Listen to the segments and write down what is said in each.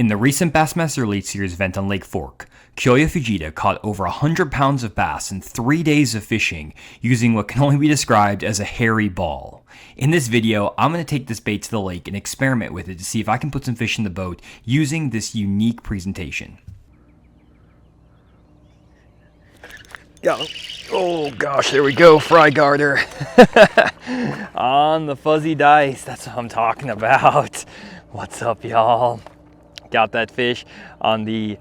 In the recent Bassmaster Elite Series event on Lake Fork, Kyoya Fujita caught over 100 pounds of bass in 3 days of fishing using what can only be described as a hairy ball. In this video, I'm going to take this bait to the lake and experiment with it to see if I can put some fish in the boat using this unique presentation. Oh gosh, there we go, fry garter. On the fuzzy dice, that's what I'm talking about. What's up, y'all? Got that fish on the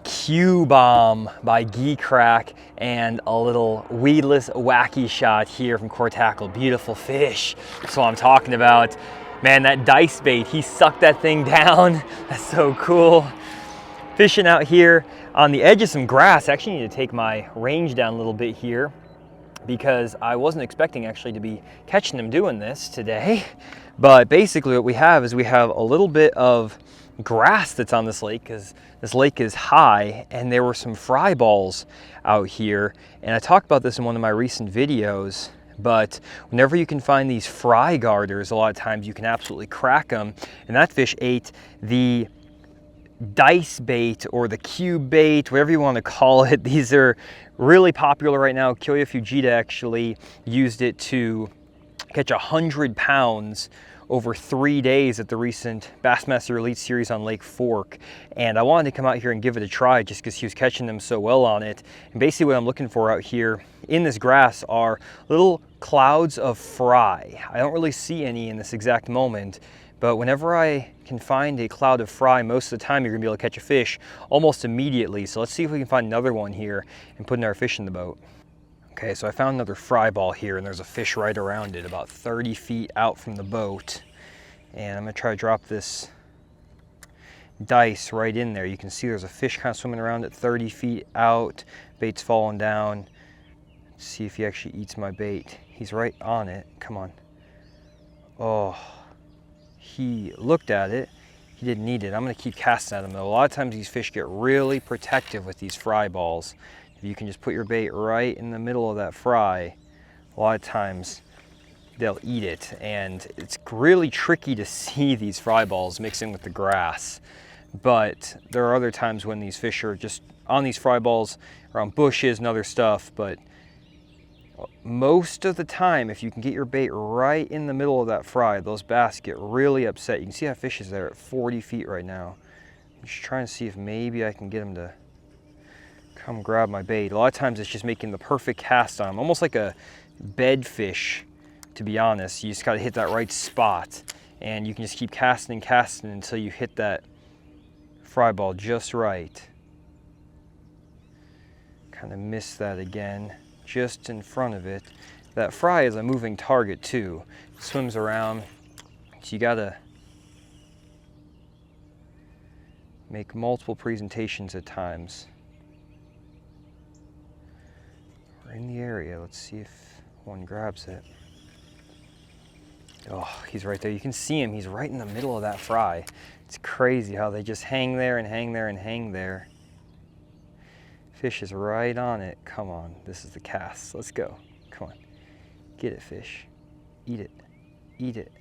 Q-Bomb by Geecrack and a little weedless wacky shot here from Core Tackle. Beautiful fish. That's what I'm talking about. Man, that dice bait, he sucked that thing down. That's so cool. Fishing out here on the edge of some grass. I actually need to take my range down a little bit here because I wasn't expecting actually to be catching them doing this today. But basically what we have is we have a little bit of grass that's on this lake because this lake is high, and there were some fry balls out here. And I talked about this in one of my recent videos, but whenever you can find these fry garters, a lot of times you can absolutely crack them. And that fish ate the dice bait or the cube bait, whatever you want to call it. These are really popular right now. Kyoya Fujita actually used it to catch 100 pounds over 3 days at the recent Bassmaster Elite Series on Lake Fork. And I wanted to come out here and give it a try just because he was catching them so well on it. And basically what I'm looking for out here in this grass are little clouds of fry. I don't really see any in this exact moment, but whenever I can find a cloud of fry, most of the time you're gonna be able to catch a fish almost immediately. So let's see if we can find another one here and put in our fish in the boat. Okay, so I found another fry ball here, and there's a fish right around it, about 30 feet out from the boat. And I'm gonna try to drop this dice right in there. You can see there's a fish kind of swimming around it 30 feet out. Bait's falling down. Let's see if he actually eats my bait. He's right on it. Come on. Oh, he looked at it. He didn't eat it. I'm gonna keep casting at him though. A lot of times these fish get really protective with these fry balls. If you can just put your bait right in the middle of that fry, a lot of times they'll eat it. And it's really tricky to see these fry balls mixing with the grass. But there are other times when these fish are just on these fry balls or on bushes and other stuff. But most of the time, if you can get your bait right in the middle of that fry, those bass get really upset. You can see that fish is there at 40 feet right now. I'm just trying to see if maybe I can get him to come grab my bait. A lot of times it's just making the perfect cast on him, almost like a bed fish, to be honest. You just got to hit that right spot, and you can just keep casting and casting until you hit that fry ball just right. Kind of missed that again, just in front of it. That fry is a moving target too. It swims around, so you got to make multiple presentations at times. We're in the area. Let's see if one grabs it. Oh, he's right there. You can see him. He's right in the middle of that fry. It's crazy how they just hang there and hang there and hang there. Fish is right on it. Come on. This is the cast. Let's go. Come on. Get it, fish. Eat it. Eat it.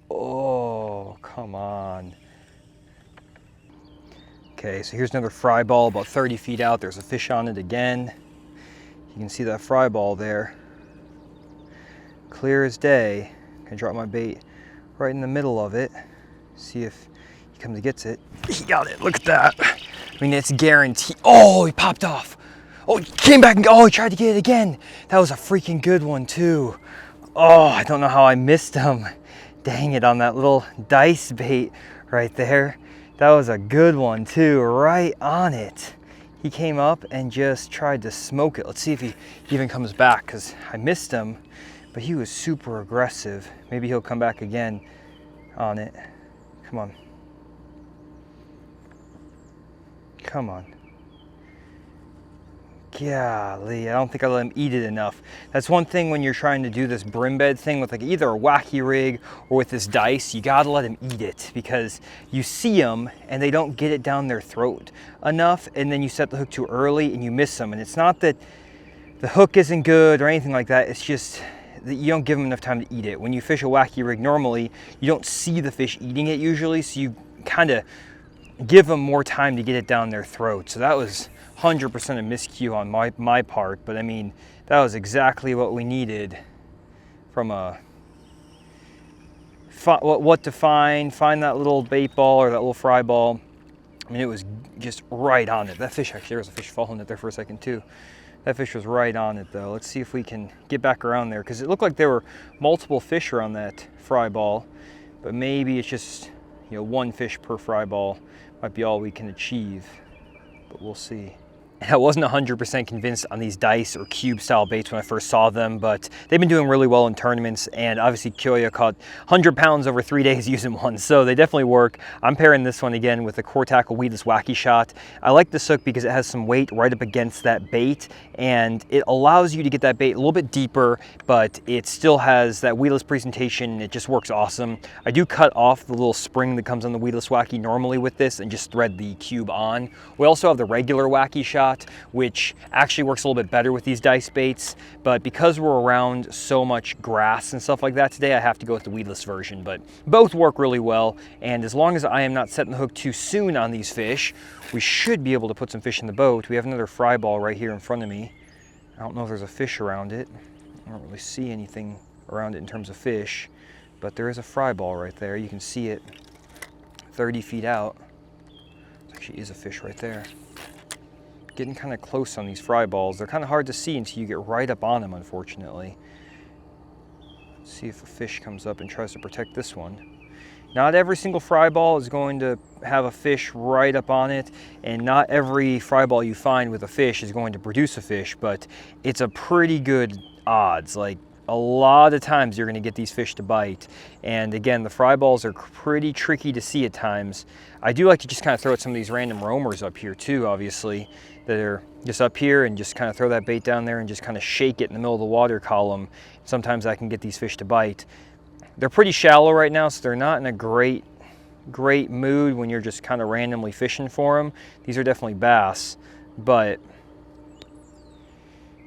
Oh, come on. Okay, so here's another fry ball about 30 feet out. There's a fish on it again. You can see that fry ball there. Clear as day. I drop my bait right in the middle of it. See if he comes and gets it. He got it. Look at that. I mean, it's guaranteed. Oh, he popped off. Oh, he came back and he tried to get it again. That was a freaking good one too. Oh, I don't know how I missed him. Dang it, on that little dice bait right there. That was a good one too, right on it. He came up and just tried to smoke it. Let's see if he even comes back, because I missed him, but he was super aggressive. Maybe he'll come back again on it. Come on. Come on. Golly, I don't think I let him eat it enough. That's one thing when you're trying to do this brim bed thing with like either a wacky rig or with this dice, you gotta let him eat it, because you see them and they don't get it down their throat enough, and then you set the hook too early and you miss them. And it's not that the hook isn't good or anything like that, it's just that you don't give them enough time to eat it. When you fish a wacky rig normally, you don't see the fish eating it usually, so you kind of give them more time to get it down their throat. So that was 100% a miscue on my part, but I mean, that was exactly what we needed from what to find that little bait ball or that little fry ball. I mean, it was just right on it. That fish, actually, there was a fish following it there for a second too. That fish was right on it though. Let's see if we can get back around there, because it looked like there were multiple fish around that fry ball, but maybe it's just, you know, one fish per fry ball might be all we can achieve, but we'll see. I wasn't 100% convinced on these dice or cube style baits when I first saw them, but they've been doing really well in tournaments, and obviously Kyoya caught 100 pounds over 3 days using one, so they definitely work. I'm pairing this one again with the Core Tackle Weedless Wacky Shot. I like this hook because it has some weight right up against that bait, and it allows you to get that bait a little bit deeper, but it still has that weedless presentation. It just works awesome. I do cut off the little spring that comes on the Weedless Wacky normally with this and just thread the cube on. We also have the regular Wacky Shot, which actually works a little bit better with these dice baits, but because we're around so much grass and stuff like that today, I have to go with the weedless version. But both work really well, and as long as I am not setting the hook too soon on these fish, we should be able to put some fish in the boat. We have another fry ball right here in front of me. I don't know if there's a fish around it. I don't really see anything around it in terms of fish, but there is a fry ball right there. You can see it 30 feet out. There actually is a fish right there. Getting kind of close on these fry balls. They're kind of hard to see until you get right up on them, unfortunately. Let's see if a fish comes up and tries to protect this one. Not every single fry ball is going to have a fish right up on it, and not every fry ball you find with a fish is going to produce a fish, but it's a pretty good odds. Like, a lot of times you're going to get these fish to bite, and again, the fry balls are pretty tricky to see at times. I do like to just kind of throw out some of these random roamers up here too, obviously, that are just up here, and just kind of throw that bait down there and just kind of shake it in the middle of the water column. Sometimes I can get these fish to bite. They're pretty shallow right now, so they're not in a great mood when you're just kind of randomly fishing for them. These are definitely bass, but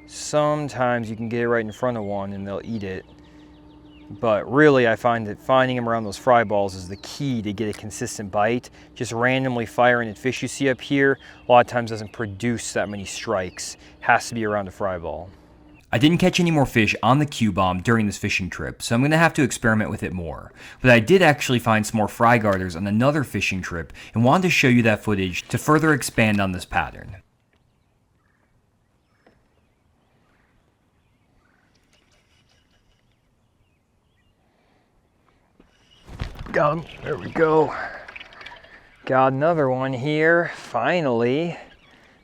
sometimes you can get it right in front of one and they'll eat it. But really, I find that finding them around those fry balls is the key to get a consistent bite. Just randomly firing at fish you see up here, a lot of times doesn't produce that many strikes. Has to be around a fry ball. I didn't catch any more fish on the Q-Bomb during this fishing trip, so I'm going to have to experiment with it more. But I did actually find some more fry garters on another fishing trip and wanted to show you that footage to further expand on this pattern. Got him. There we go. Got another one here. Finally.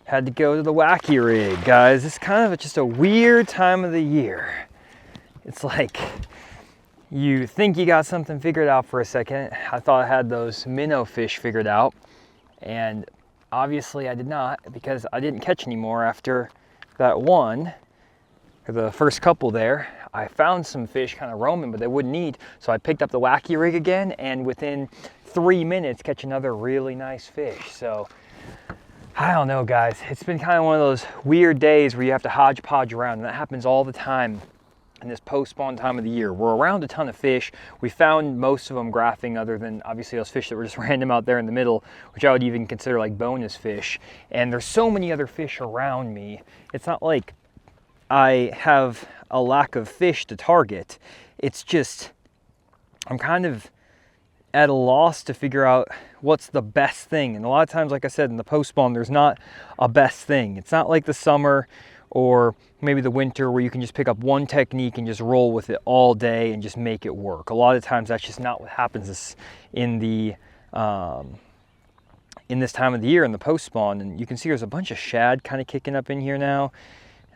Had to go to the wacky rig, guys. It's kind of just a weird time of the year. It's like you think you got something figured out for a second. I thought I had those minnow fish figured out, and obviously I did not, because I didn't catch any more after that one, or the first couple there. I found some fish kind of roaming, but they wouldn't eat. So I picked up the wacky rig again, and within 3 minutes catch another really nice fish. So I don't know, guys. It's been kind of one of those weird days where you have to hodgepodge around, and that happens all the time in this post-spawn time of the year. We're around a ton of fish. We found most of them graphing, other than obviously those fish that were just random out there in the middle, which I would even consider like bonus fish. And there's so many other fish around me. It's not like I have a lack of fish to target. It's just, I'm kind of at a loss to figure out what's the best thing. And a lot of times, like I said, in the post-spawn, there's not a best thing. It's not like the summer or maybe the winter where you can just pick up one technique and just roll with it all day and just make it work. A lot of times that's just not what happens in the in this time of the year in the post-spawn. And you can see there's a bunch of shad kind of kicking up in here now.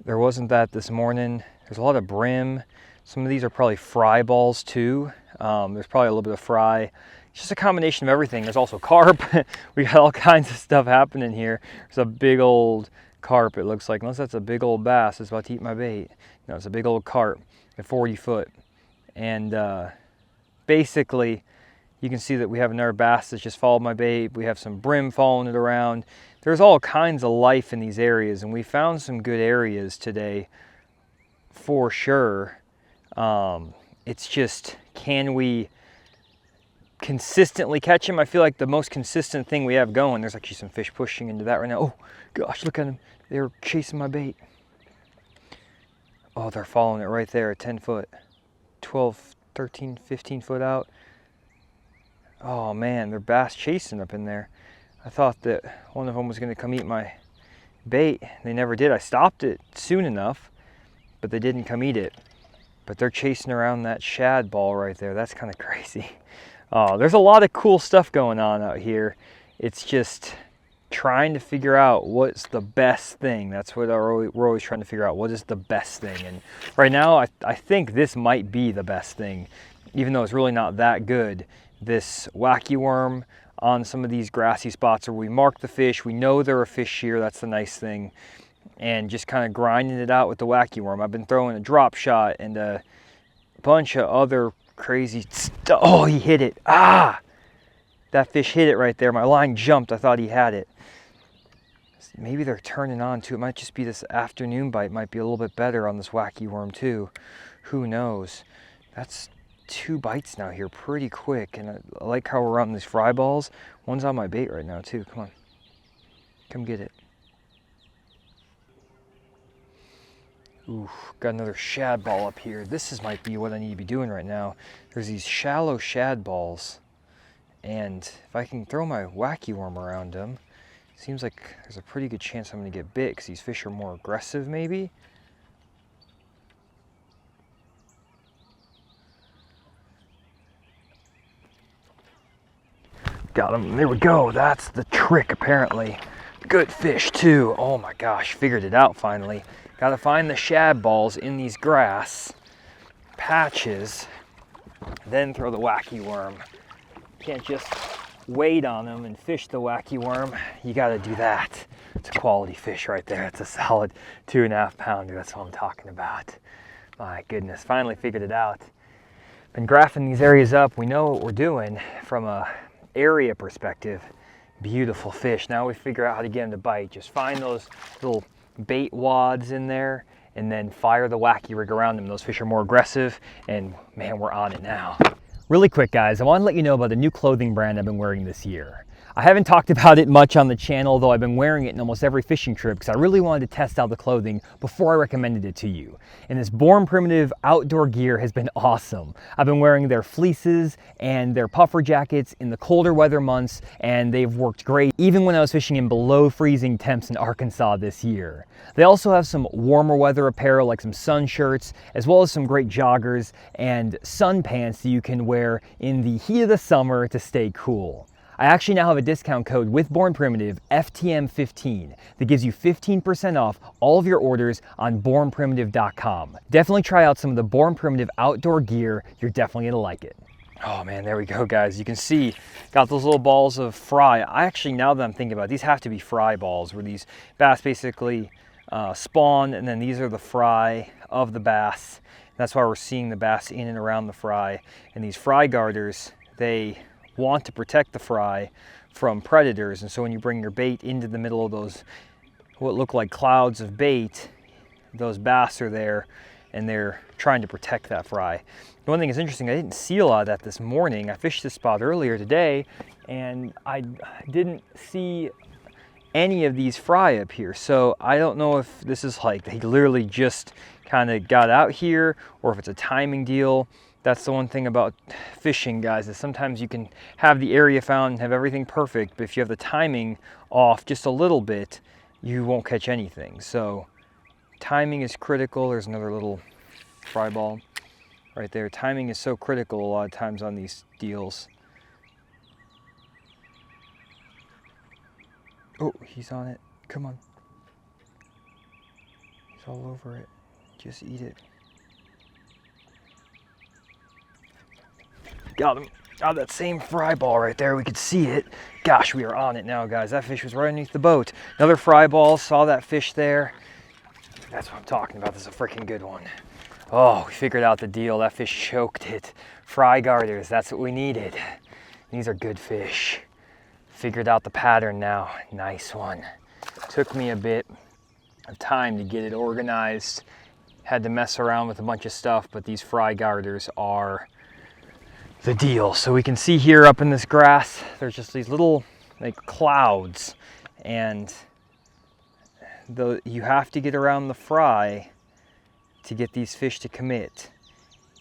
There wasn't that this morning. There's a lot of brim. Some of these are probably fry balls too. There's probably a little bit of fry. It's just a combination of everything. There's also carp. We got all kinds of stuff happening here. There's a big old carp, it looks like. Unless that's a big old bass that's about to eat my bait. No, it's a big old carp at 40 foot. And basically, you can see that we have another bass that's just followed my bait. We have some brim following it around. There's all kinds of life in these areas, and we found some good areas today for sure. It's just, can we consistently catch them. I feel like the most consistent thing we have going, there's actually some fish pushing into that right now. Oh gosh, look at them. They're chasing my bait. Oh, they're following it right there at 10 foot, 12, 13, 15 foot out. Oh man, they're bass chasing up in there. I thought that one of them was gonna come eat my bait. They never did. I stopped it soon enough, but they didn't come eat it. But they're chasing around that shad ball right there. That's kind of crazy. Oh, there's a lot of cool stuff going on out here. It's just trying to figure out what's the best thing. That's what we're always trying to figure out. What is the best thing? And right now, I think this might be the best thing, even though it's really not that good. This wacky worm on some of these grassy spots where we mark the fish, we know they're a fish here, that's the nice thing, and just kind of grinding it out with the wacky worm. I've been throwing a drop shot and a bunch of other crazy stuff. Oh, he hit it. Ah, that fish hit it right there. My line jumped. I thought he had it. Maybe they're turning on too. It might just be this afternoon bite might be a little bit better on this wacky worm too. Who knows? That's 2 bites now here pretty quick, and I like how we're on these fry balls. One's on my bait right now too. Come on, come get it. Ooh, got another shad ball up here. Might be what I need to be doing right now. There's these shallow shad balls, and if I can throw my wacky worm around them, seems like there's a pretty good chance I'm gonna get bit because these fish are more aggressive maybe. Got him, there we go. That's the trick apparently. Good fish too. Oh my gosh, figured it out finally. Gotta find the shad balls in these grass patches, then throw the wacky worm. Can't just wait on them and fish the wacky worm. You gotta do that. It's a quality fish right there. It's a solid 2.5 pounder. That's what I'm talking about. My goodness, finally figured it out. Been graphing these areas up. We know what we're doing from a area perspective. Beautiful fish. Now we figure out how to get them to bite. Just find those little bait wads in there and then fire the wacky rig around them. Those fish are more aggressive, and man, we're on it now. Really quick guys, I want to let you know about the new clothing brand I've been wearing this year. I haven't talked about it much on the channel, though I've been wearing it in almost every fishing trip because I really wanted to test out the clothing before I recommended it to you. And this Born Primitive outdoor gear has been awesome. I've been wearing their fleeces and their puffer jackets in the colder weather months, and they've worked great even when I was fishing in below freezing temps in Arkansas this year. They also have some warmer weather apparel like some sun shirts, as well as some great joggers and sun pants that you can wear in the heat of the summer to stay cool. I actually now have a discount code with Born Primitive, FTM15, that gives you 15% off all of your orders on bornprimitive.com. Definitely try out some of the Born Primitive outdoor gear. You're definitely gonna like it. Oh man, there we go guys. You can see, got those little balls of fry. I actually, now that I'm thinking about it, these have to be fry balls where these bass basically spawn, and then these are the fry of the bass. That's why we're seeing the bass in and around the fry. And these fry garters, they want to protect the fry from predators, and so when you bring your bait into the middle of those what look like clouds of bait, those bass are there and they're trying to protect that fry. The one thing is interesting, I didn't see a lot of that this morning. I fished this spot earlier today and I didn't see any of these fry up here, so I don't know if this is like they literally just kind of got out here or if it's a timing deal. That's the one thing about fishing, guys, is sometimes you can have the area found and have everything perfect, but if you have the timing off just a little bit, you won't catch anything. So timing is critical. There's another little fry ball right there. Timing is so critical a lot of times on these deals. Oh, he's on it. Come on. He's all over it. Just eat it. Got him. Oh, that same fry ball right there. We could see it. Gosh, we are on it now, guys. That fish was right underneath the boat. Another fry ball. Saw that fish there. That's what I'm talking about. This is a freaking good one. Oh, we figured out the deal. That fish choked it. Fry garters. That's what we needed. These are good fish. Figured out the pattern now. Nice one. Took me a bit of time to get it organized. Had to mess around with a bunch of stuff, but these fry garters are the deal. So we can see here up in this grass, there's just these little like clouds, and you have to get around the fry to get these fish to commit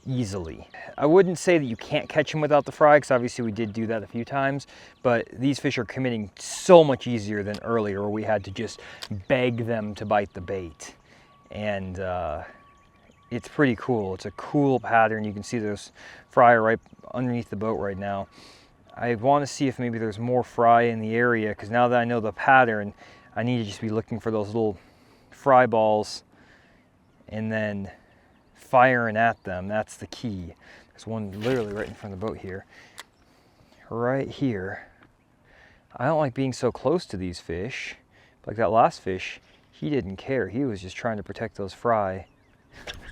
easily. I wouldn't say that you can't catch them without the fry, because obviously we did do that a few times, but these fish are committing so much easier than earlier, where we had to just beg them to bite the bait. And it's pretty cool. It's a cool pattern. You can see those fry right underneath the boat right now. I want to see if maybe there's more fry in the area, because now that I know the pattern, I need to just be looking for those little fry balls and then firing at them. That's the key. There's one literally right in front of the boat here. Right here. I don't like being so close to these fish. Like that last fish, he didn't care. He was just trying to protect those fry.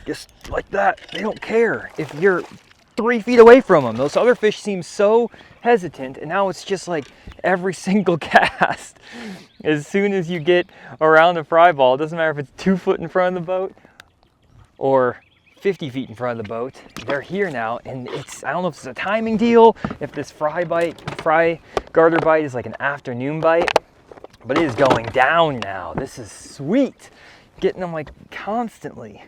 Just like that. They don't care if you're 3 feet away from them. Those other fish seem so hesitant, and now it's just like every single cast. As soon as you get around the fry ball, it doesn't matter if it's 2 foot in front of the boat or 50 feet in front of the boat, they're here now. And it's, I don't know if it's a timing deal, if this fry garter bite is like an afternoon bite, but it is going down now. This is sweet. Getting them like constantly.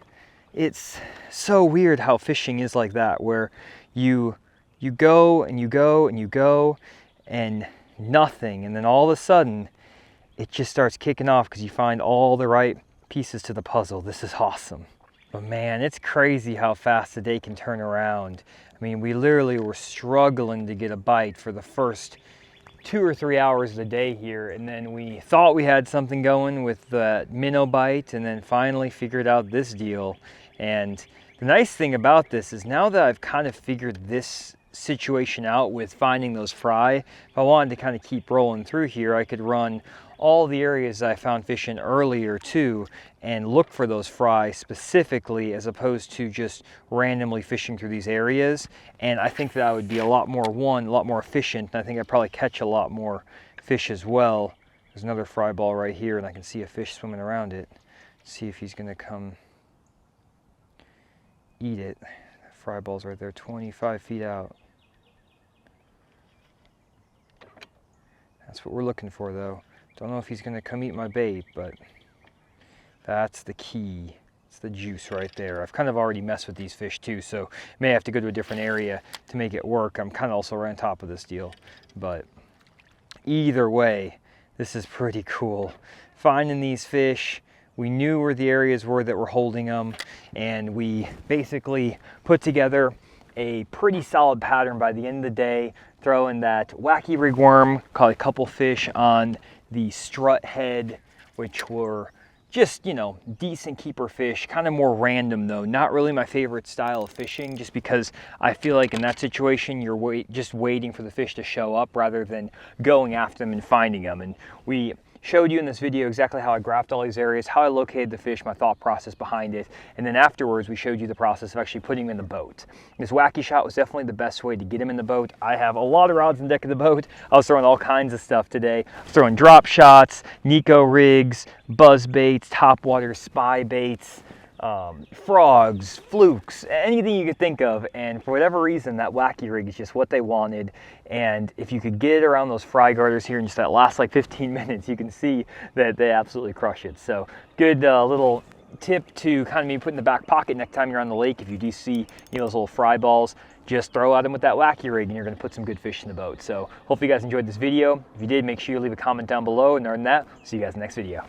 It's so weird how fishing is like that, where you go and you go and you go and nothing, and then all of a sudden it just starts kicking off because you find all the right pieces to the puzzle. This is awesome. But man, it's crazy how fast the day can turn around. I mean, we literally were struggling to get a bite for the first 2 or 3 hours of the day here, and then we thought we had something going with the minnow bite, and then finally figured out this deal. And the nice thing about this is, now that I've kind of figured this situation out with finding those fry, if I wanted to kind of keep rolling through here, I could run all the areas I found fish in earlier too, and look for those fry specifically, as opposed to just randomly fishing through these areas. And I think that would be a lot more efficient, and I think I'd probably catch a lot more fish as well. There's another fry ball right here, and I can see a fish swimming around it. See if he's gonna come eat it. Fry ball's right there, 25 feet out. That's what we're looking for though. Don't know if he's gonna come eat my bait, but that's the key. It's the juice right there. I've kind of already messed with these fish too, so may have to go to a different area to make it work. I'm kind of also right on top of this deal, but either way, this is pretty cool. Finding these fish, we knew where the areas were that were holding them, and we basically put together a pretty solid pattern by the end of the day, throwing that wacky rig worm, caught a couple fish on the strut head, which were just, you know, decent keeper fish, kind of more random though. Not really my favorite style of fishing, just because I feel like in that situation you're just waiting for the fish to show up rather than going after them and finding them. And we showed you in this video exactly how I graphed all these areas, how I located the fish, my thought process behind it, and then afterwards we showed you the process of actually putting them in the boat. This wacky shot was definitely the best way to get him in the boat. I have a lot of rods on deck of the boat. I was throwing all kinds of stuff today. I was throwing drop shots, Neko rigs, buzz baits, topwater spy baits, frogs, flukes, anything you could think of, and for whatever reason that wacky rig is just what they wanted. And if you could get around those fry garters here in just that last like 15 minutes, you can see that they absolutely crush it. So good little tip to kind of maybe put in the back pocket next time you're on the lake. If you do see, you know, those little fry balls, just throw at them with that wacky rig and you're going to put some good fish in the boat. So hopefully you guys enjoyed this video. If you did, make sure you leave a comment down below, and other than that, see you guys in the next video.